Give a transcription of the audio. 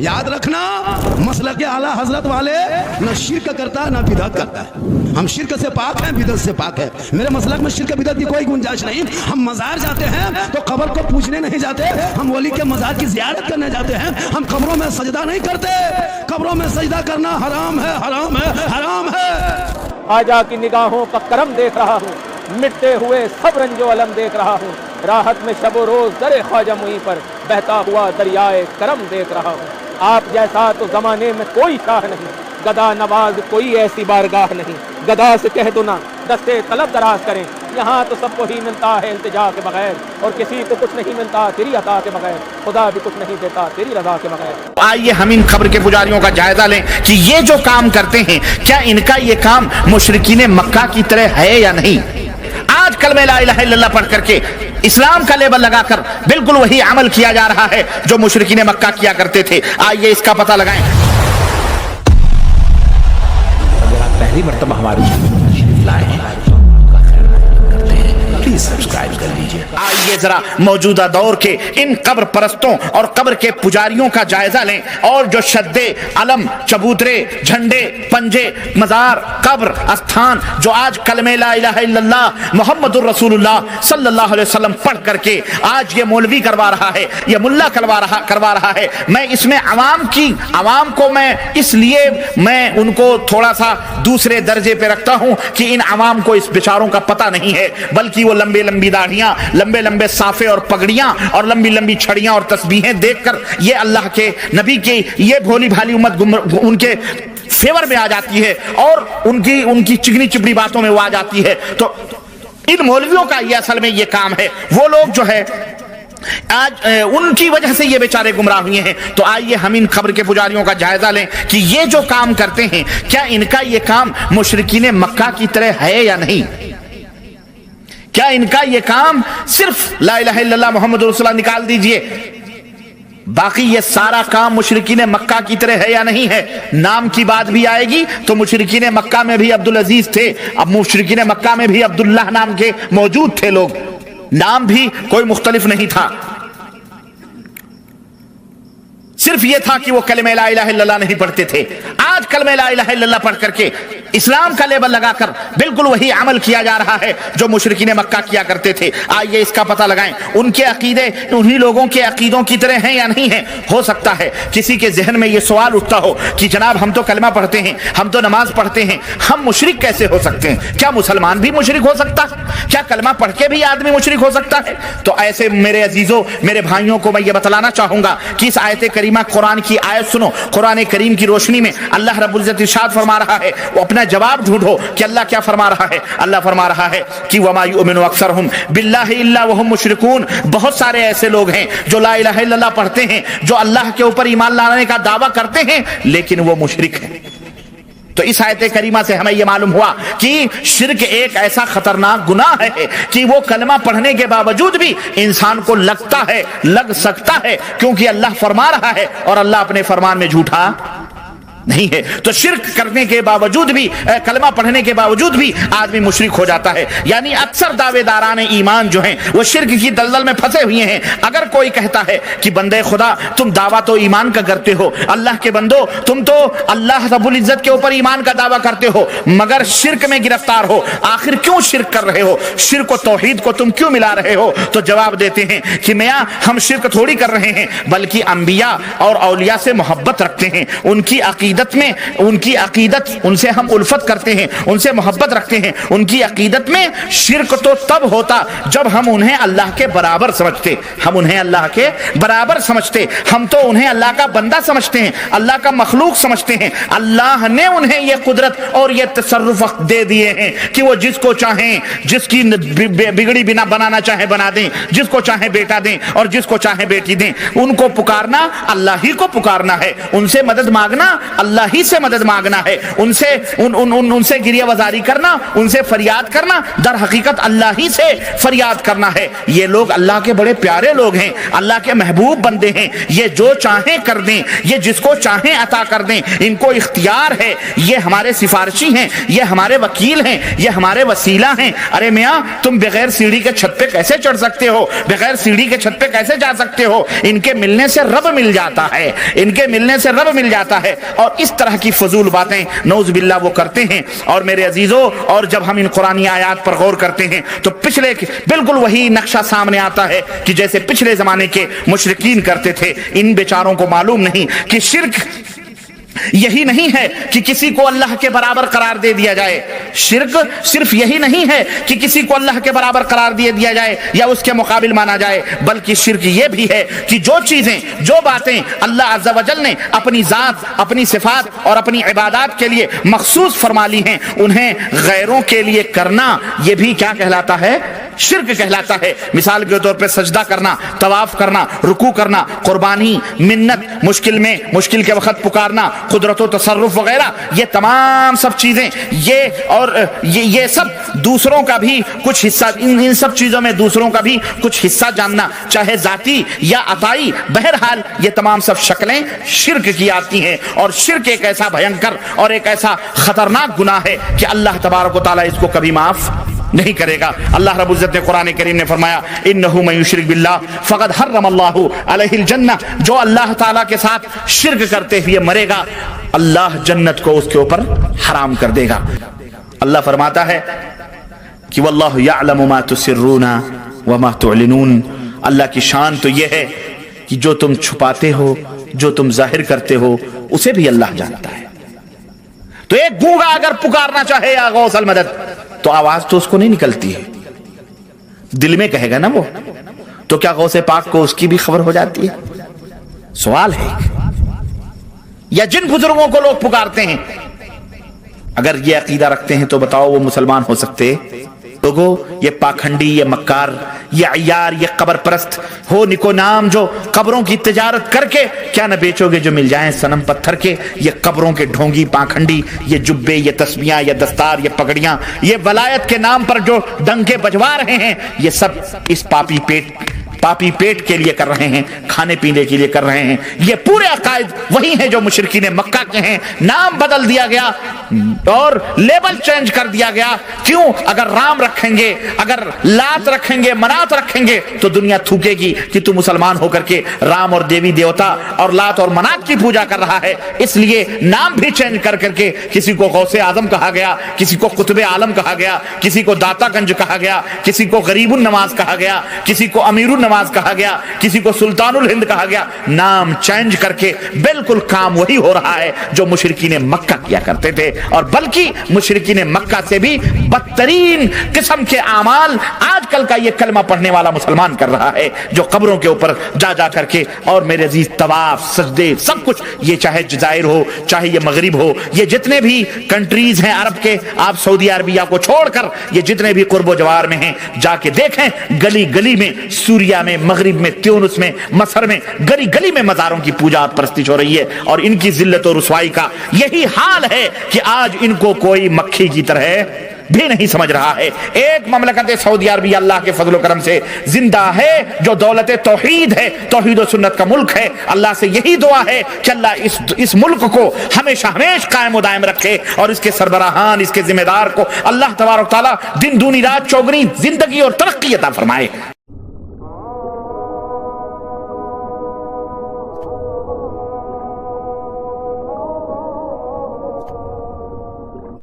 یاد رکھنا مسلک اعلیٰ حضرت والے نہ شرک کرتا ہے نہ بدعت کرتا ہے. ہم شرک سے پاک ہیں, بدعت سے پاک ہے. میرے مسلک میں شرک بدعت کی کوئی گنجائش نہیں. ہم مزار جاتے ہیں تو قبر کو پوجنے نہیں جاتے, ہم ولی کے مزار کی زیارت کرنے جاتے ہیں. ہم قبروں میں سجدہ نہیں کرتے. قبروں میں سجدہ کرنا حرام ہے, حرام ہے, حرام ہے. آجا کی نگاہوں کا کرم دیکھ رہا ہوں, مٹتے ہوئے سب رنج و علم دیکھ رہا ہوں. راحت میں شب و روز در خواجہ معین پر بہتا ہوا دریائے کرم دیکھ رہا ہوں. آپ جیسا تو زمانے میں کوئی شاہ نہیں, گدا نواز کوئی ایسی بارگاہ نہیں. گدا سے کہہ دو نا دستے طلب دراز کریں, یہاں تو سب کو ہی ملتا ہے التجا کے بغیر, اور کسی کو کچھ نہیں ملتا تیری عطا کے بغیر. خدا بھی کچھ نہیں دیتا تیری رضا کے بغیر. آئیے ہم ان قبر کے پجاریوں کا جائزہ لیں کہ یہ جو کام کرتے ہیں کیا ان کا یہ کام مشرکین مکہ کی طرح ہے یا نہیں. آج کلمہ لا الہ الا اللہ پڑھ کر کے اسلام کا لیبل لگا کر بالکل وہی عمل کیا جا رہا ہے جو مشرکین مکہ کیا کرتے تھے. آئیے اس کا پتہ لگائیں. اگر آپ پہلی مرتبہ ہمارے چینل تشریف لائے ہیں پلیز سبسکرائب کر لیجئے. آئیے ذرا موجودہ دور کے ان قبر پرستوں اور قبر کے پجاریوں کا جائزہ لیں, اور جو شدے, علم, چبوترے, جھنڈے, پنجے, مزار, قبر, استھان جو آج کلمہ لا الہ الا اللہ محمد الرسول اللہ صلی اللہ علیہ وسلم پڑھ کر کے آج یہ مولوی کروا رہا ہے, یہ ملا کروا رہا ہے. میں اس میں عوام کو میں اس لیے میں ان کو تھوڑا سا دوسرے درجے پہ رکھتا ہوں کہ ان عوام کو اس بیچاروں کا پتہ نہیں ہے, بلکہ وہ لمبے لمبی داڑھیاں, لمبے لمبے صافے اور پگڑیاں اور لمبی لمبی چھڑیاں اور تسبیحیں دیکھ کر یہ اللہ کے نبی کی یہ بھولی بھالی امت ان کے فیور میں آ جاتی ہے, اور ان کی چگنی چپڑی باتوں میں وہ آ جاتی ہے. تو ان مولویوں کا یہ اصل میں یہ کام ہے. وہ لوگ جو ہے آج ان کی وجہ سے یہ بیچارے گمراہ ہوئے ہیں. تو آئیے ہم ان قبر کے پجاریوں کا جائزہ لیں کہ یہ جو کام کرتے ہیں کیا ان کا یہ کام مشرکین مکہ کی طرح ہے یا نہیں. کیا ان کا یہ کام صرف لا الہ الا اللہ محمد رسول اللہ نکال دیجئے, باقی یہ سارا کام مشرکین مکہ کی طرح ہے یا نہیں ہے. نام کی بات بھی آئے گی تو مشرکین مکہ میں بھی عبدالعزیز تھے, اب مشرکین مکہ میں بھی عبداللہ نام کے موجود تھے لوگ, نام بھی کوئی مختلف نہیں تھا. صرف یہ تھا کہ وہ کلمہ لا الہ الا اللہ نہیں پڑھتے تھے. آج کلمہ لا الہ الا اللہ پڑھ کر کے اسلام کا لیبل لگا کر بالکل وہی عمل کیا جا رہا ہے جو مشرکین مکہ کیا کرتے تھے. آئیے اس کا پتہ لگائیں. ان کے عقیدے انہی لوگوں کے عقیدوں کی طرح ہیں یا نہیں ہیں. ہو سکتا ہے کسی کے ذہن میں یہ سوال اٹھتا ہو کہ جناب ہم تو کلمہ پڑھتے ہیں, ہم تو نماز پڑھتے ہیں, ہم مشرک کیسے ہو سکتے ہیں؟ کیا مسلمان بھی مشرک ہو سکتا ہے؟ کیا کلمہ پڑھ کے بھی آدمی مشرک ہو سکتا ہے؟ تو ایسے میرے عزیزوں, میرے بھائیوں کو میں یہ بتلانا چاہوں گا کہ اس آیت کریمہ قرآن کی آیت سنو. قرآن کریم کی روشنی میں اللہ رب العزت ارشاد فرما رہا ہے, وہ اپنا جواب ڈھونڈو کہ اللہ کیا فرما رہا ہے. اللہ فرما رہا ہے کہ وما یؤمن اکثرهم باللہ الا وهم مشرکون. بہت سارے ایسے لوگ ہیں جو لا الہ الا اللہ پڑھتے ہیں, جو اللہ کے اوپر ایمان لانے کا دعویٰ کرتے ہیں, لیکن وہ مشرک ہیں. تو اس آیت کریمہ سے ہمیں یہ معلوم ہوا کہ شرک ایک ایسا خطرناک گناہ ہے کہ وہ کلمہ پڑھنے کے باوجود بھی انسان کو لگ سکتا ہے, کیونکہ اللہ فرما رہا ہے اور اللہ اپنے فرمان میں جھوٹا نہیں ہے. تو شرک کرنے کے باوجود بھی, کلمہ پڑھنے کے باوجود بھی آدمی مشرک ہو جاتا ہے. یعنی اکثر دعوے داران ایمان جو ہیں وہ شرک کی دلدل میں پھنسے ہوئے ہیں. اگر کوئی کہتا ہے کہ بندے خدا تم دعویٰ تو ایمان کا کرتے ہو, اللہ کے بندو تم تو اللہ رب العزت کے اوپر ایمان کا دعویٰ کرتے ہو, مگر شرک میں گرفتار ہو, آخر کیوں شرک کر رہے ہو؟ شرک و توحید کو تم کیوں ملا رہے ہو؟ تو جواب دیتے ہیں کہ میاں ہم شرک تھوڑی کر رہے ہیں, بلکہ انبیاء اور اولیاء سے محبت رکھتے ہیں. ان کی عقیدت ان سے ہم الفت کرتے ہیں, ان سے محبت رکھتے ہیں. ان کی عقیدت میں شرک تو تب ہوتا جب ہم انہیں اللہ کے برابر سمجھتے. ہم انہیں اللہ کے برابر سمجھتے, ہم تو انہیں اللہ کا بندہ سمجھتے ہیں, اللہ کا مخلوق سمجھتے ہیں. اللہ نے انہیں یہ قدرت اور یہ تصرف دے دیے ہیں کہ وہ جس کو چاہیں, جس کی بگڑی بنا بنانا چاہیں بنا دیں, جس کو چاہیں بیٹا دیں اور جس کو چاہیں بیٹی دیں. ان کو پکارنا اللہ ہی کو پکارنا ہے, ان سے مدد مانگنا اللہ ہی سے مدد مانگنا ہے، ان سے گریہ وزاری کرنا، ان سے فریاد کرنا در حقیقت اللہ ہی سے فریاد کرنا ہے۔ یہ لوگ اللہ کے بڑے پیارے لوگ ہیں، اللہ کے محبوب بندے ہیں، یہ جو چاہیں کر دیں، یہ جس کو چاہیں عطا کر دیں، ان کو اختیار ہے، یہ ہمارے سفارشی ہیں، یہ ہمارے وکیل ہیں، یہ ہمارے وسیلہ ہیں۔ ارے میاں تم بغیر سیڑھی کے چھت پہ کیسے چڑھ سکتے ہو؟ بغیر سیڑھی کے چھت پہ کیسے جا سکتے ہو؟ ان کے ملنے سے رب مل جاتا ہے، ان کے ملنے سے رب مل جاتا ہے۔ اور اس طرح کی فضول باتیں نعوذ باللہ وہ کرتے ہیں۔ اور میرے عزیزوں، اور جب ہم ان قرآنی آیات پر غور کرتے ہیں تو پچھلے بالکل وہی نقشہ سامنے آتا ہے کہ جیسے پچھلے زمانے کے مشرکین کرتے تھے۔ ان بیچاروں کو معلوم نہیں کہ شرک یہی نہیں ہے کہ کسی کو اللہ کے برابر قرار دے دیا جائے، شرک صرف یہی نہیں ہے کہ کسی کو اللہ کے برابر قرار دے دیا جائے یا اس کے مقابل مانا جائے، بلکہ شرک یہ بھی ہے کہ جو چیزیں، جو باتیں اللہ عز و جل نے اپنی ذات، اپنی صفات اور اپنی عبادات کے لیے مخصوص فرما لی ہیں، انہیں غیروں کے لیے کرنا یہ بھی کیا کہلاتا ہے؟ شرک کہلاتا ہے۔ مثال کے طور پہ سجدہ کرنا، طواف کرنا، رکوع کرنا، قربانی، منت، مشکل کے وقت پکارنا، قدرت و تصرف وغیرہ، یہ تمام سب چیزیں، یہ سب دوسروں کا بھی کچھ حصہ، ان سب چیزوں میں دوسروں کا بھی کچھ حصہ جاننا، چاہے ذاتی یا عطائی، بہرحال یہ تمام سب شکلیں شرک کی آتی ہیں۔ اور شرک ایک ایسا بھینکر اور ایک ایسا خطرناک گناہ ہے کہ اللہ تبارک و تعالیٰ اس کو کبھی معاف نہیں کرے گا۔ اللہ رب العزت نے قرآن کریم نے فرمایا انہ من یشرک باللہ فقد حرم اللہ علیہ الجنہ، جو اللہ تعالیٰ کے ساتھ شرک کرتے ہوئے مرے گا اللہ جنت کو اس کے اوپر حرام کر دے گا۔ اللہ فرماتا ہے کہ واللہ یعلم ما تسرون وما تعلنون، اللہ کی شان تو یہ ہے کہ جو تم چھپاتے ہو، جو تم ظاہر کرتے ہو، اسے بھی اللہ جانتا ہے۔ تو ایک گونگا اگر پکارنا چاہے یا غوث المدد تو آواز تو اس کو نہیں نکلتی ہے، دل میں کہے گا نا وہ، تو کیا غوث پاک کو اس کی بھی خبر ہو جاتی ہے؟ سوال ہے۔ یا جن بزرگوں کو لوگ پکارتے ہیں، اگر یہ عقیدہ رکھتے ہیں تو بتاؤ وہ مسلمان ہو سکتے؟ لوگوں، یہ پاکھنڈی، یہ مکار، یہ عیار، یہ قبر پرست ہو نکو نام جو قبروں کی تجارت کر کے کیا نہ بیچو گے جو مل جائیں صنم پتھر کے، یہ قبروں کے ڈھونگی پاکھنڈی، یہ جبے، یہ تسبیحاں، یہ دستار، یہ پگڑیاں، یہ ولایت کے نام پر جو ڈنکے بجوا رہے ہیں، یہ سب اس پاپی پیٹ کے لیے کر رہے ہیں، کھانے پینے کے لیے کر رہے ہیں۔ یہ پورے عقائد وہی ہیں جو مشرکین مکہ کے ہیں، نام بدل دیا گیا اور لیبل چینج کر دیا گیا۔ کیوں؟ اگر رام رکھیں گے، اگر لات رکھیں گے، منات رکھیں گے تو دنیا تھوکے گی کہ تو مسلمان ہو کر کے رام اور دیوی دیوتا اور لات اور منات کی پوجا کر رہا ہے۔ اس لیے نام بھی چینج کر کے کسی کو غوث اعظم کہا گیا، کسی کو قطب عالم کہا گیا، کسی کو داتا گنج کہا گیا، کسی کو غریب النواز کہا گیا، کسی کو امیر النواز کہا گیا، کسی کو سلطان الہند کہا گیا۔ نام چینج کر کے بالکل کام وہی ہو رہا ہے جو مشرکین مکہ کیا کرتے تھے، اور بلکہ مشرکین مکہ سے بھی بدترین قسم کے اعمال آج کل کا یہ کلمہ پڑھنے والا مسلمان کر رہا ہے، جو قبروں کے اوپر جا کر کے، اور میرے عزیز طواف، سجدے، سب کچھ، یہ چاہے جزائر ہو، چاہے یہ مغرب ہو، یہ جتنے بھی کنٹریز ہیں عرب کے، آپ سعودی عربیہ کو چھوڑ کر یہ جتنے بھی قرب و جوار میں ہیں جا کے دیکھیں، گلی گلی میں، سوریا میں، مغرب میں، تیونس میں، مصر میں، گلی گلی میں مزاروں کی پوجا پرستش ہو رہی ہے، اور ان کی ذلت و رسوائی کا یہی حال ہے کہ آج ان کو کوئی مکھی کی طرح بھی نہیں سمجھ رہا ہے۔ ایک مملکت سعودی عربیہ اللہ کے فضل و کرم سے زندہ ہے جو دولت توحید ہے، توحید و سنت کا ملک ہے۔ اللہ سے یہی دعا ہے کہ اللہ اس ملک کو ہمیشہ قائم و دائم رکھے، اور اس کے سربراہان، اس کے ذمہ دار کو اللہ تبارک تعالیٰ دن دونی رات چوگنی زندگی اور ترقی عطا فرمائے۔